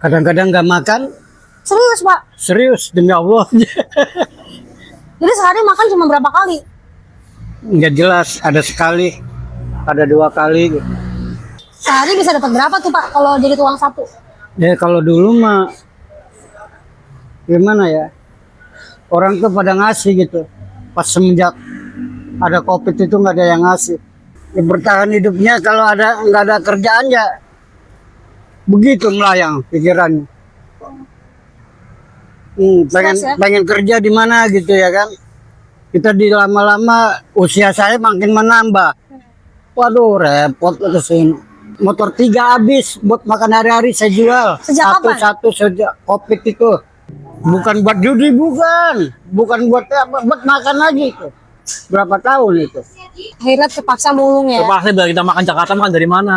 Kadang-kadang nggak makan. Serius, Pak? Serius, demi Allah. Jadi sehari makan cuma berapa kali? Nggak jelas, ada sekali, ada 2 kali. Sehari bisa dapat berapa tuh, Pak, kalau jadi tukang sapu? Ya kalau dulu mah gimana ya, orang tuh pada ngasih gitu. Pas semenjak ada COVID itu nggak ada yang ngasih. Ya, bertahan hidupnya kalau nggak ada kerjaan ya begitu melayang pikirannya. Pengen Stres ya? pengen kerja di mana gitu ya kan. Kita di lama-lama usia saya makin menambah. Waduh repot ke sini. Motor 3 habis buat makan hari-hari saya jual. Sejak kapan? Satu sejak COVID itu. Bukan buat judi, bukan buat apa, buat makan lagi itu. Berapa tahun itu? Akhirnya terpaksa mulung ya? Terpaksa biar kita makan Jakarta makan dari mana?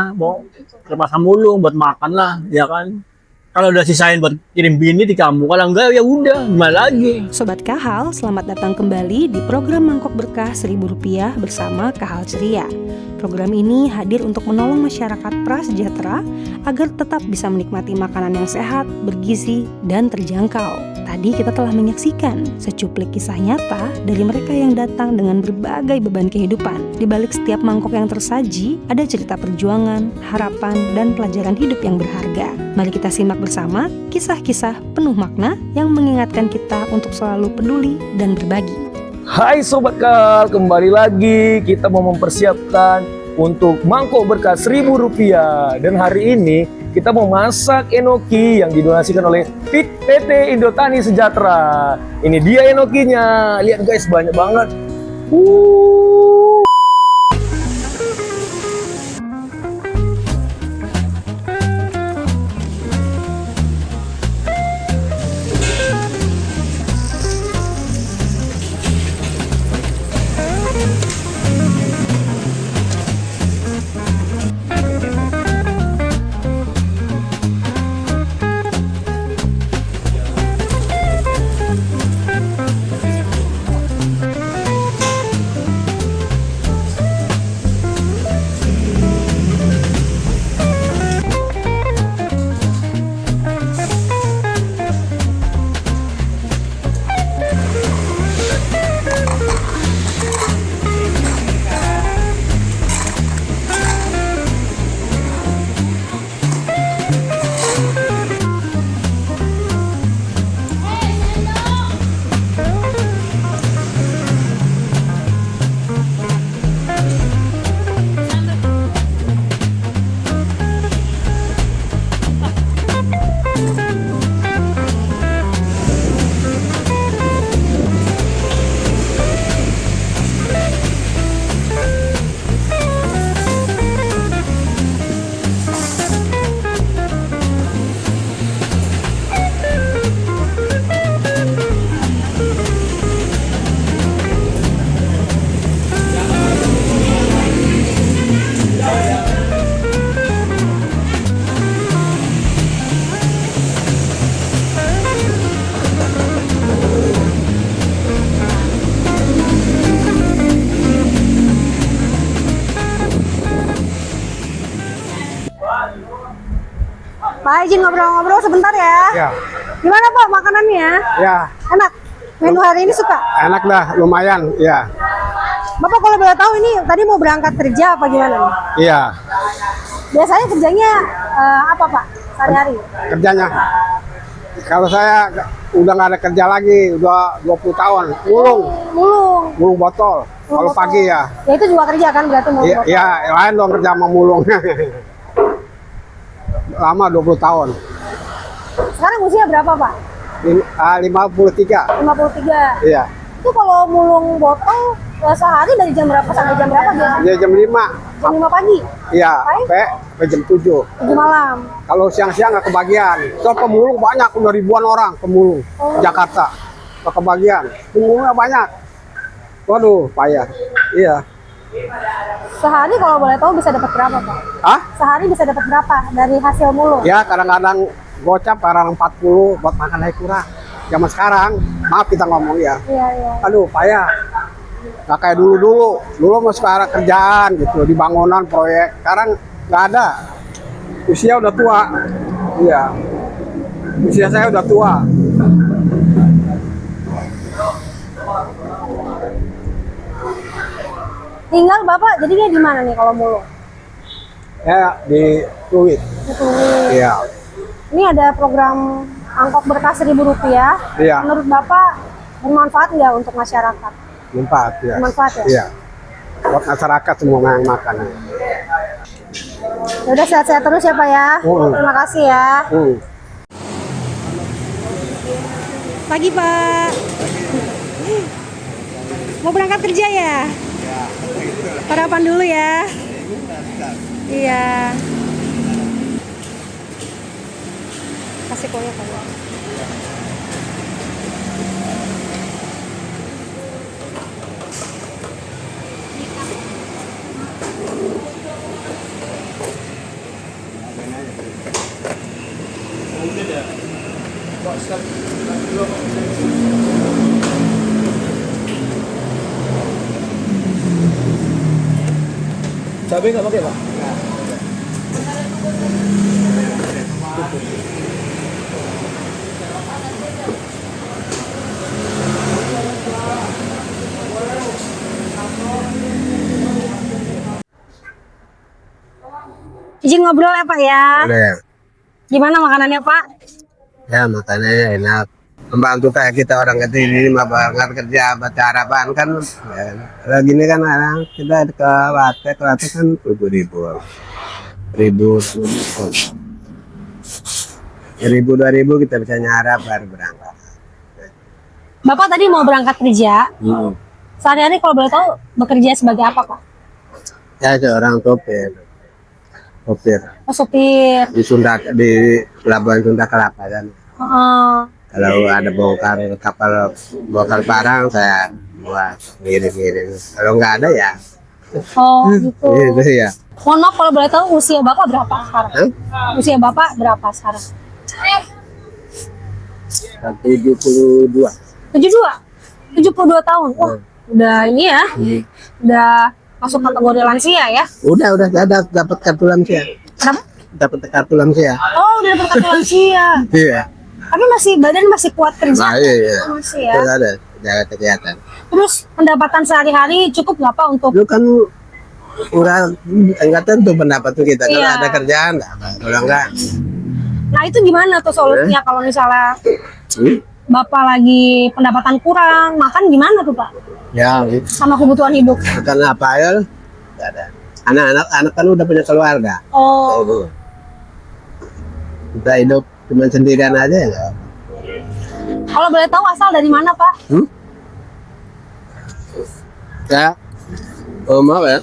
Terpaksa mulung buat makan lah, ya kan? Kalau udah sisain buat kirim bini di kamu, kalau enggak ya udah, gimana lagi? Sobat Kahal, selamat datang kembali di program Mangkok Berkah Rp1.000 bersama Kahal Ceria. Program ini hadir untuk menolong masyarakat prasejahtera agar tetap bisa menikmati makanan yang sehat, bergizi, dan terjangkau. Tadi kita telah menyaksikan secuplik kisah nyata dari mereka yang datang dengan berbagai beban kehidupan. Di balik setiap mangkok yang tersaji, ada cerita perjuangan, harapan, dan pelajaran hidup yang berharga. Mari kita simak bersama kisah-kisah penuh makna yang mengingatkan kita untuk selalu peduli dan berbagi. Hai Sobat Kahal, kembali lagi kita mau mempersiapkan untuk mangkok berkah Rp1.000. Dan hari ini kita mau masak enoki yang didonasikan oleh PT Indotani Sejahtera. Ini dia enokinya, lihat guys, banyak banget. Pak, izin ngobrol-ngobrol sebentar ya. Ya, Gimana Pak makanannya? ya Enak? Menu hari ini suka? enak dah, lumayan. Ya, Bapak kalau boleh tahu ini tadi mau berangkat kerja apa gimana nih? iya. Biasanya kerjanya apa Pak sehari-hari? Kerjanya. Kalau saya udah nggak ada kerja lagi, udah 20 tahun, mulung botol. Kalau botol. pagi ya, Ya itu juga kerja kan berarti mau iya, iya, lain dong kerja sama mulung. Lama 20 tahun. Sekarang usia berapa Pak? 53. 53. Iya. Itu kalau mulung botol sehari dari jam berapa sampai jam berapa biasanya? Dia jam 5. Jam 5 pagi? Iya, Sampai? sampai jam 7. 7 malam? Kalau siang-siang nggak kebagian. Soal pemulung banyak, udah ribuan orang pemulung Jakarta. Nggak kebagian. Pemulungnya banyak. Waduh, payah. Iya. Sehari kalau boleh tahu bisa dapat berapa Pak? Hah? Sehari bisa dapat berapa dari hasil mulung? Ya kadang-kadang gocap, kadang 40 buat makan air kurang. Zaman sekarang, maaf kita ngomong ya. Iya, iya. Aduh, payah. Nggak kayak dulu-dulu. Dulu mau sekarang kerjaan gitu, di bangunan, proyek. Sekarang nggak ada. Usia udah tua. Iya. Usia saya udah tua. Tinggal Bapak jadinya di mana nih kalau mulung? Ya di Pluit. Iya. Ini ada program angkok berkah Rp1.000. Iya. Menurut Bapak bermanfaat nggak untuk masyarakat? Manfaat ya. Bermanfaat ya? Iya. Buat masyarakat semua yang makan. Ya udah sehat-sehat terus ya Pak ya. Terima kasih ya. Pagi Pak. Mau berangkat kerja ya? Sarapan dulu ya. Iya. Kasih kuahnya Pak. Cabai nggak pakai, Pak? Izin ngobrol ya Pak ya. Boleh. Gimana makanannya Pak? Ya makannya enak. Membantu kayak kita orang kecil ini mah banget kerja baca harapan kan. Ya. Kalau gini kan orang kita ke warteg kan 10.000. 1.000 kita bisa nyarap baru berangkat. Bapak tadi mau berangkat kerja. Sehari-hari kalau boleh tahu bekerja sebagai apa Pak? Ya seorang sopir. Oh, sopir. Di Sunda, di Pelabuhan Sunda Kelapa kan. Kalau ada bongkar kapal bongkar barang saya buat ngirim. Kalau nggak ada ya. Oh gitu. Gitu ya. Mohon maaf kalau boleh tahu usia Bapak berapa sekarang? Usia Bapak berapa sekarang? 72. 72 tahun. Wah, udah ini ya. Udah masuk kategori lansia ya. Udah ada dapat kartu lansia. Kenapa? Dapat kartu lansia. Oh, udah dapat kartu lansia. Iya. Tapi badan masih kuat kerja. Nah, iya. Masih ya. Terus ada jaga kesehatan. Terus pendapatan sehari-hari cukup nggak Pak untuk? Lu kan enggak tentu pendapatan kita. Kalau Iya. ada kerjaan enggak. Kalau enggak. Nah itu gimana tuh solusinya kalau misalnya Bapak lagi pendapatan kurang, makan gimana tuh Pak? Ya, gitu. Sama kebutuhan hidup. Karena apa ya? Enggak ada. Anak kan udah punya keluarga. Oh, Gitu. Kita hidup cuma sendirian aja ya. kalau boleh tahu asal dari mana Pak? Ya, maaf ya.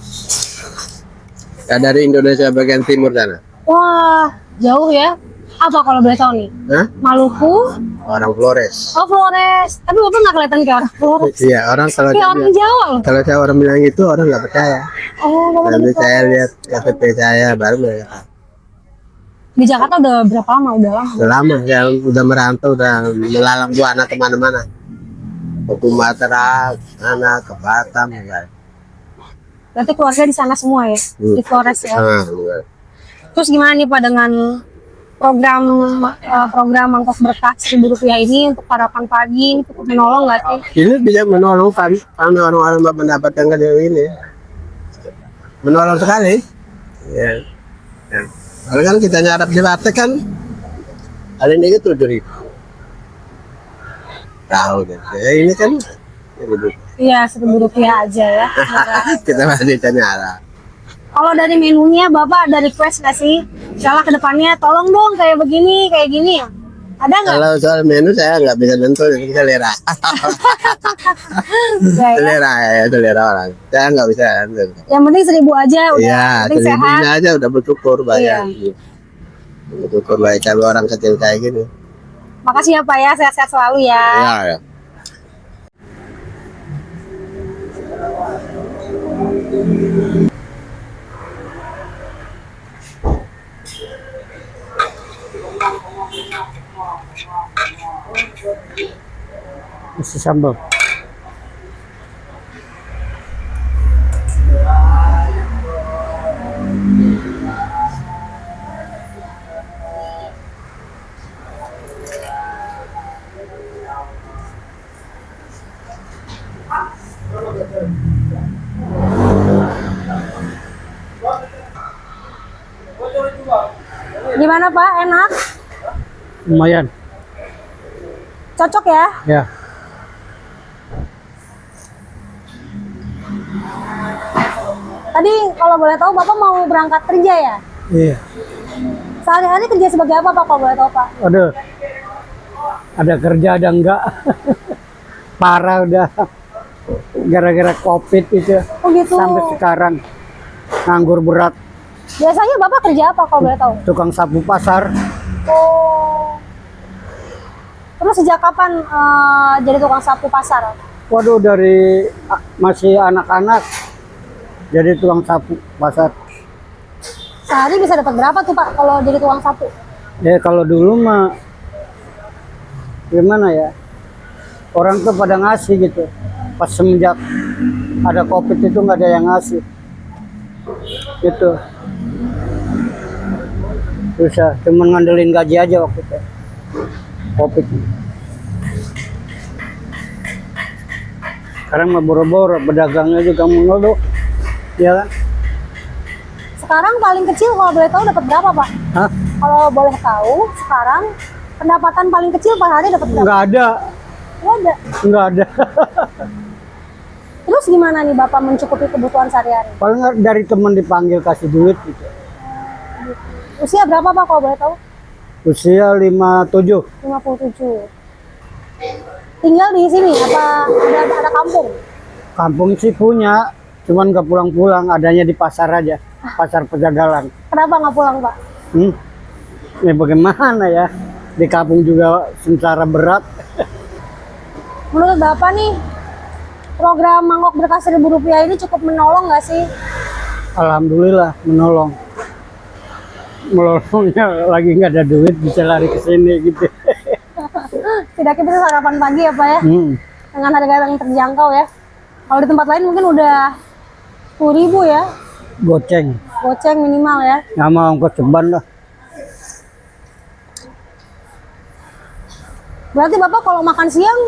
Ya dari Indonesia bagian timur sana. Wah, jauh ya. Apa kalau boleh tahu nih? Hah? Maluku? Orang Flores. Oh Flores. Tapi Bapak nggak kelihatan kayak orang Flores. Iya, orang kalau Kayak orang Jawa loh. kalau saya orang bilang itu orang nggak percaya. Oh, Bapak Nanti dari saya Flores. lihat KTP saya baru mereka. Di Jakarta udah berapa lama? Udah lama. Udah lama ya, udah merantau, udah melalang buana kemana-mana. Ke Sumatera, sana ke Batam, enggak. Berarti keluarga di sana semua ya? Di Flores ya. Enggak. Terus gimana nih Pak dengan program mangkok berkah Rp1.000 ini untuk harapan pagi ini cukup menolong nggak sih? Ini bisa menolong kan orang-orang mendapatkan kerja ini. Menolong sekali. Ya. Kalau kan kita nyarap di warteg kan hari ini itu 7.000. Tahu kan? Ya ini kan Iya Rp1.000 aja ya. kita masih bisa nyarap. Kalau dari menunya Bapak ada request nggak sih? Misalnya kedepannya tolong dong kayak begini, kayak gini ya. Ada nggak? Kalau soal menu saya nggak bisa nentuin, selera. Selera orang. Saya nggak bisa nentuin. Yang penting 1.000 aja udah. Iya, Yang penting sehat. selebihnya aja udah bersyukur banyak. Iya. Bersyukur baik kalau orang kecil kayak gini. Makasih ya Pak ya, sehat-sehat selalu ya. Iya, ya. Isi sambal. Gimana Pak? Enak? Lumayan. Cocok ya? Ya. Tadi kalau boleh tahu Bapak mau berangkat kerja ya? Iya. Sehari-hari kerja sebagai apa Pak kalau boleh tahu Pak? Aduh. Ada kerja ada enggak. Parah udah. Gara-gara COVID itu. Oh gitu. Sampai sekarang nganggur berat. Biasanya Bapak kerja apa kalau boleh tahu? Tukang sapu pasar. Oh. Terus sejak kapan jadi tukang sapu pasar? Waduh, dari masih anak-anak jadi tukang sapu pasar. Sehari bisa dapat berapa tuh Pak kalau jadi tukang sapu? Ya kalau dulu mah gimana ya, orang tuh pada ngasih gitu. Pas semenjak ada COVID itu nggak ada yang ngasih gitu. Susah, cuma ngandelin gaji aja waktu itu COVID. Sekarang mah boro-boro, pedagangnya juga mengeluh, ya kan? Sekarang paling kecil kalau boleh tahu dapat berapa Pak? Hah? Kalau boleh tahu sekarang pendapatan paling kecil per hari dapat berapa? Nggak ada, Nggak ada. nggak ada. Terus gimana nih Bapak mencukupi kebutuhan sehari-hari? Paling dari teman dipanggil kasih duit gitu. Usia berapa Pak kalau boleh tahu? Usia 57. 57. Tinggal di sini apa ada kampung? Kampung sih punya, cuman nggak pulang-pulang, adanya di pasar aja, pasar Pejagalan. Kenapa nggak pulang Pak? Ya bagaimana ya, di kampung juga sengsara berat. Menurut Bapak nih, program Mangkok Berkah Rp1.000 ini cukup menolong nggak sih? Alhamdulillah menolong. Menolongnya lagi nggak ada duit bisa lari ke sini gitu. Setidaknya bisa sarapan pagi ya Pak ya? Dengan harga yang terjangkau ya. Kalau di tempat lain mungkin udah 10.000 ya, Goceng, goceng minimal ya. nggak mau ongkos ceban lah. Berarti Bapak kalau makan siang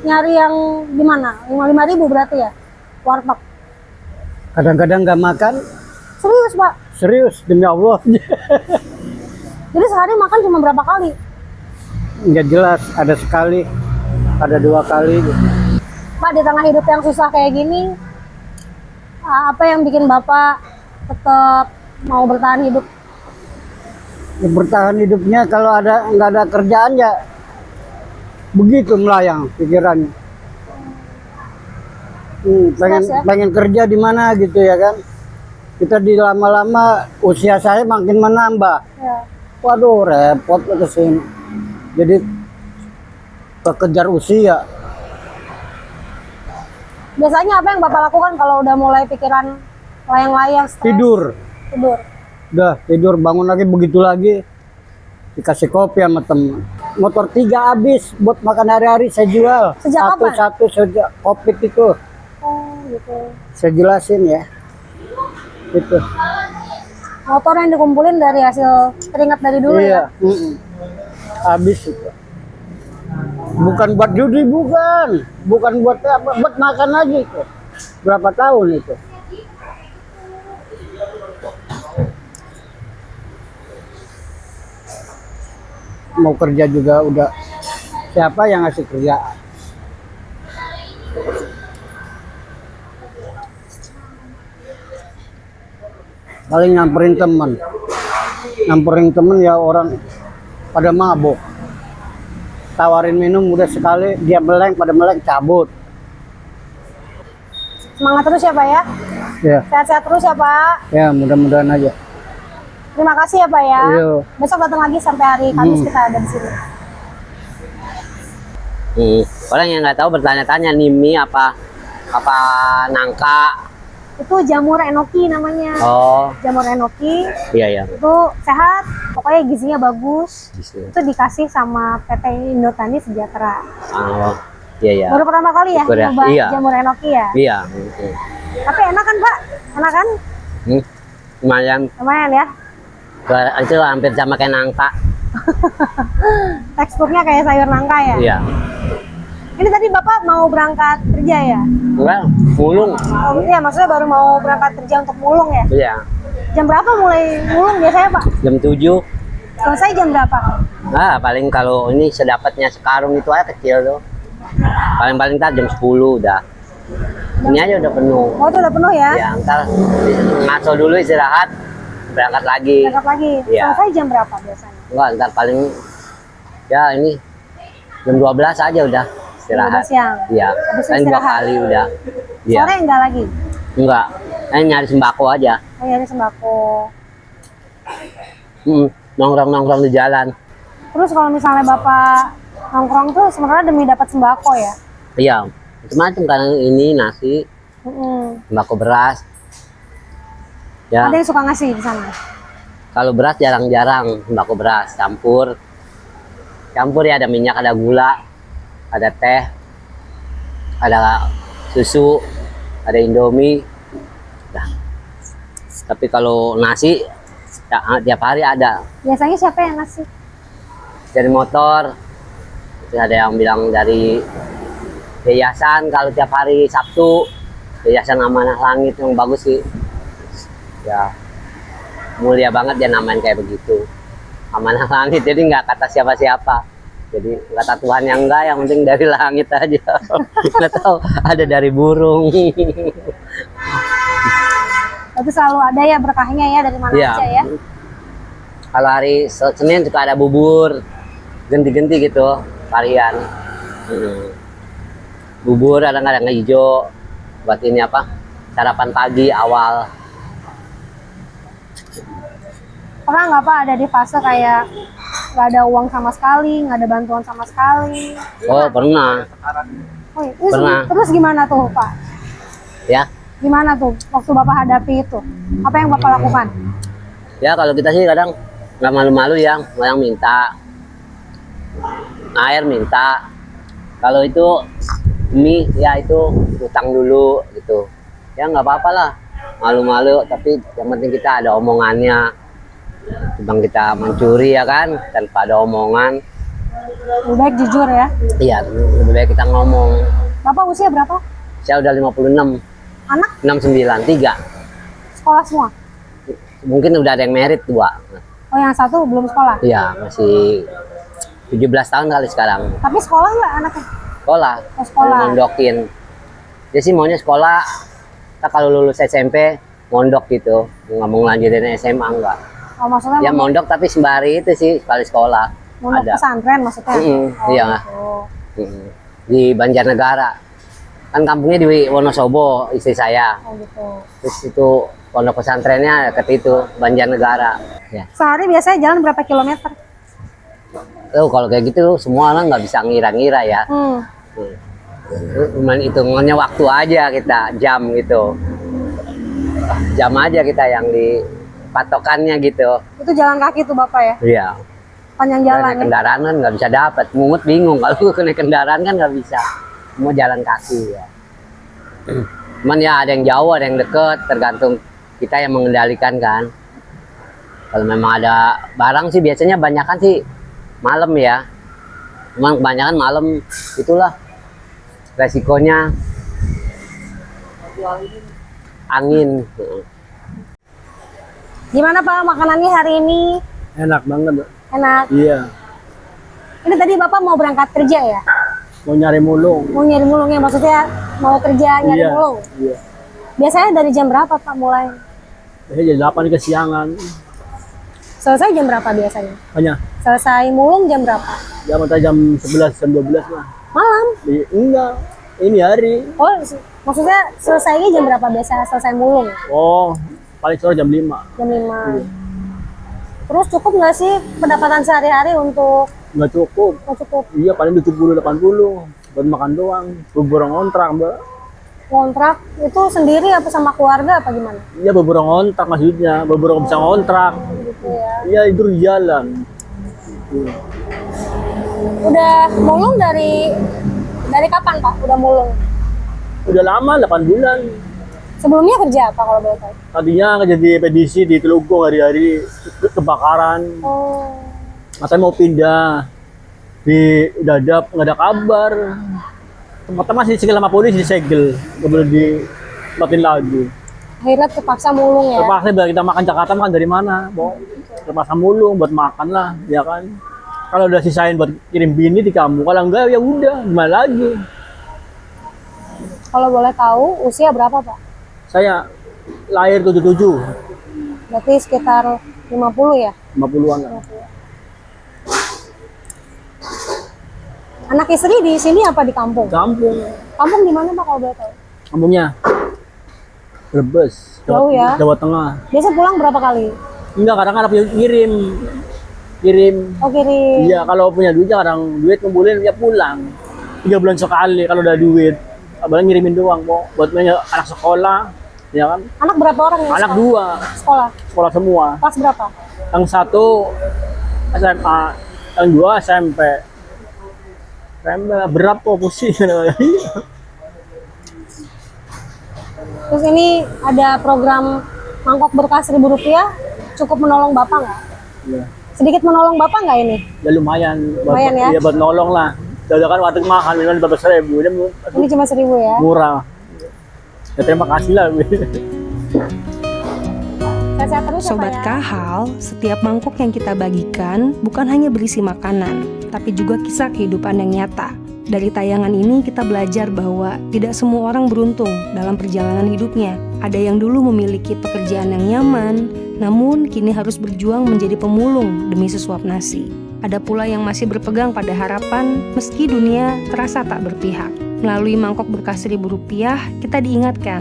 nyari yang gimana? 5.000 berarti ya? Warteg. Kadang-kadang nggak makan, Serius Pak? serius demi Allah. Jadi sehari makan cuma berapa kali? Nggak jelas, ada sekali, ada 2 kali. Gitu. Pak, di tengah hidup yang susah kayak gini, apa yang bikin Bapak tetap mau bertahan hidup? Ya, bertahan hidupnya kalau nggak ada kerjaan ya begitu melayang pikirannya. Stres ya? Pengen kerja di mana gitu ya kan. Kita di lama-lama usia saya makin menambah. Ya. Waduh repot ke sini. Jadi kekejar usia. Biasanya apa yang Bapak lakukan kalau udah mulai pikiran layang-layang, stres? Tidur. Tidur. Udah tidur bangun lagi begitu lagi. Dikasih kopi sama temen. Motor 3 habis buat makan hari-hari saya jual. Sejak kapan? Satu-satu sejak COVID itu. Oh gitu. Saya jelasin ya. Itu. Motor yang dikumpulin dari hasil keringat dari dulu Iya. ya? Habis itu. Bukan buat judi, bukan. Bukan buat apa, buat makan aja itu. Berapa tahun itu? Mau kerja juga udah. Siapa yang ngasih kerjaan? Paling nyamperin temen ya orang pada mabuk, tawarin minum udah sekali dia meleng, pada meleng cabut. Semangat terus ya Pak ya? Ya, Sehat-sehat terus ya Pak. ya mudah-mudahan aja. Terima kasih ya Pak ya. Iya. Besok datang lagi sampai hari Kamis kita ada di sini. Orang yang nggak tahu bertanya-tanya nih mie apa nangka. Itu jamur enoki namanya. Oh, Jamur enoki iya ya. itu sehat, pokoknya gizinya bagus. Gitu. Itu dikasih sama PT Indotani Sejahtera. Oh, iya ya. Baru pertama kali ya Syukur ya. nyoba Iya. jamur enoki ya. Iya. Tapi enak kan Pak? Enak kan? Lumayan. Lumayan ya. Itu hampir sama kayak nangka. Teksturnya kayak sayur nangka ya. Iya. Ini tadi Bapak mau berangkat kerja ya? Enggak, mulung. Oh, iya, maksudnya baru mau berangkat kerja untuk mulung ya? Iya. Jam berapa mulai mulung biasanya Pak? Jam 7. Selesai jam berapa? Nah, paling kalau ini sedapatnya sekarung itu aja kecil tuh. Paling-paling ntar jam 10 udah. Ini aja udah penuh. Oh, itu udah penuh ya? Ya, ntar ngaco dulu istirahat, berangkat lagi. Berangkat lagi. Iya. Selesai jam berapa biasanya? Enggak, ntar paling ya ini jam 12 aja udah istirahat. 12 siang. Iya. Habis itu Paling 2 istirahat. kali udah. Iya. Sore enggak lagi? Enggak. Nyari sembako aja. Oh, nyari sembako. Nongkrong-nongkrong di jalan. Terus kalau misalnya Bapak nongkrong tuh sebenarnya demi dapat sembako ya? Iya, macam-macam kan ini nasi, sembako beras. Ya, Ada yang suka ngasih di sana? kalau beras jarang-jarang sembako beras campur. Campur ya, ada minyak, ada gula, ada teh, ada susu, ada Indomie. Nah, tapi kalau nasi ya, tiap hari ada. Biasanya siapa yang ngasih? Dari motor, terus ada yang bilang dari yayasan. Kalau tiap hari Sabtu, yayasan Amanah Langit yang bagus sih. Ya, mulia banget dia namain kayak begitu. Amanah Langit, jadi nggak kata siapa-siapa. Jadi nggak kata Tuhan yang enggak, yang penting dari langit aja. Nggak tahu, ada dari burung. Tapi selalu ada ya berkahnya ya dari mana Iya. aja ya? Kalau hari Senin suka ada bubur, ganti-ganti gitu varian. Bubur kadang-kadang hijau buat ini apa, sarapan pagi awal. Pernah nggak Pak ada di fase kayak nggak ada uang sama sekali, nggak ada bantuan sama sekali? Oh pernah Oh, iya. Terus, Pernah. terus gimana tuh Pak? ya. Gimana tuh waktu Bapak hadapi itu? Apa yang Bapak lakukan? Ya kalau kita sih kadang nggak malu-malu ya, yang minta air, minta. Kalau itu mie ya itu utang dulu gitu. Ya nggak apa-apa lah, malu-malu. Tapi yang penting kita ada omongannya. Bang kita mencuri ya kan, tanpa ada omongan. Lebih baik jujur ya. Iya, lebih baik kita ngomong. Bapak usia berapa? Saya udah 56, Anak 69, 3. sekolah semua? Mungkin udah ada yang merit 2. Oh yang satu belum sekolah? Iya, masih 17 tahun kali sekarang. Tapi sekolah nggak anaknya? Sekolah, Oh, sekolah. mondokin. Dia sih maunya sekolah, kita kalau lulus SMP, mondok gitu. Nggak mau ngelanjutin SMA, enggak. Oh maksudnya Ya mondok tapi sembari itu sih, sekali sekolah. mondok Ada. pesantren maksudnya? Iya. Gitu. Di Banjarnegara. Kan kampungnya di Wonosobo, istri saya. Oh gitu. Terus itu pondok pesantrennya deket itu, Banjarnegara. Ya. Sehari biasanya jalan berapa kilometer? Tuh kalau kayak gitu semua orang nggak bisa ngira-ngira ya. Cuman hitungannya waktu aja kita, jam gitu. Jam aja kita yang di patokannya gitu. Itu jalan kaki tuh Bapak ya? Iya. Panjang Kalau jalan naik ya? kendaraan kan nggak bisa dapat. Mungut bingung kalau naik kendaraan kan nggak bisa. Semua jalan kaki ya. Cuman ya ada yang jauh, ada yang deket, tergantung kita yang mengendalikan kan. Kalau memang ada barang sih biasanya banyakan sih malam ya. Cuman kebanyakan malam itulah resikonya angin. Gimana Pak makanannya hari ini? Enak banget. Enak. Iya. Ini tadi Bapak mau berangkat kerja ya? Mau nyari mulung. Mau nyari mulung ya? Maksudnya mau kerja nyari Iya. mulung? Iya. Biasanya dari jam berapa Pak mulai? Biasanya jam 8 kesiangan. Selesai jam berapa biasanya? Hanya Selesai mulung jam berapa? jam 11, jam 12 lah. Malam? Enggak. Ini hari. Oh, maksudnya selesainya jam berapa biasa selesai mulung? Oh, paling sore jam 5. Jam 5. Terus cukup nggak sih pendapatan sehari-hari untuk Nggak cukup. nggak cukup Iya, paling 70-80 buat makan doang. Beberapa ngontrak, Mbak. kontrak itu sendiri apa sama keluarga apa gimana? Iya, beberapa ngontrak maksudnya. Beberapa bisa ngontrak. Gitu ya. Iya, itu di jalan. Udah mulung dari kapan Pak? Udah mulung? Udah lama, 8 bulan. Sebelumnya kerja apa kalau boleh tahu? Tadinya jadi pedisi di Telugong hari-hari kebakaran. Oh, Masa mau pindah di Dadap, nggak ada kabar. Tempatnya masih segel sama polisi, disegel. Nggak boleh ditempatin lagi. akhirnya terpaksa mulung ya? Terpaksa biar kita makan Jakarta, makan dari mana? Mau terpaksa mulung buat makan lah, ya kan. Kalau udah sisain buat kirim bini di kamu, kalau enggak ya udah, gimana lagi. Kalau boleh tahu usia berapa Pak? Saya lahir 77, Berarti sekitar 50 ya? 50-an lah. Anak istri di sini apa di kampung? Kampung, Kampung di mana Pak kalau boleh tahu? kampungnya Brebes, Jauh ya? Jawa Tengah. Biasa pulang berapa kali? Enggak, kadang-kadang kirim. Oh kirim. Iya, kalau punya duit kadang duit ngumpulin ya pulang. 3 bulan sekali kalau udah duit. Abang ngirimin doang, buat anak sekolah, ya kan? Anak berapa orang yang Anak sekolah? 2, Sekolah. sekolah semua. Kelas berapa? Yang 1 SMA, yang 2 SMP. Berat kok pusing. Terus ini ada program mangkok berkah Rp1.000, cukup menolong Bapak nggak? Iya. Sedikit menolong Bapak nggak ini? Ya lumayan, Lumayan ya? Iya, buat nolong lah. Udah kan warteg mahal, minuman 14.000, ini Ini cuma 1.000 ya? murah. Ya terima kasih lah. Sehat-sehat terus ya, Pak Sobat ya? Kahal, setiap mangkok yang kita bagikan bukan hanya berisi makanan, tapi juga kisah kehidupan yang nyata. Dari tayangan ini kita belajar bahwa tidak semua orang beruntung dalam perjalanan hidupnya. Ada yang dulu memiliki pekerjaan yang nyaman, namun kini harus berjuang menjadi pemulung demi sesuap nasi. Ada pula yang masih berpegang pada harapan meski dunia terasa tak berpihak. Melalui mangkok berkah Rp1.000, kita diingatkan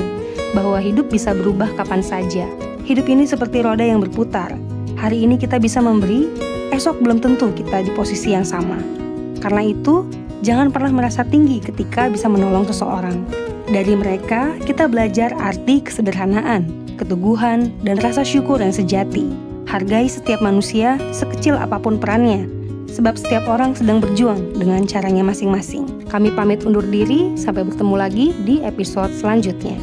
bahwa hidup bisa berubah kapan saja. Hidup ini seperti roda yang berputar. Hari ini kita bisa memberi, esok belum tentu kita di posisi yang sama. Karena itu, jangan pernah merasa tinggi ketika bisa menolong seseorang. Dari mereka, kita belajar arti kesederhanaan, keteguhan, dan rasa syukur yang sejati. Hargai setiap manusia sekecil apapun perannya, sebab setiap orang sedang berjuang dengan caranya masing-masing. Kami pamit undur diri, sampai bertemu lagi di episode selanjutnya.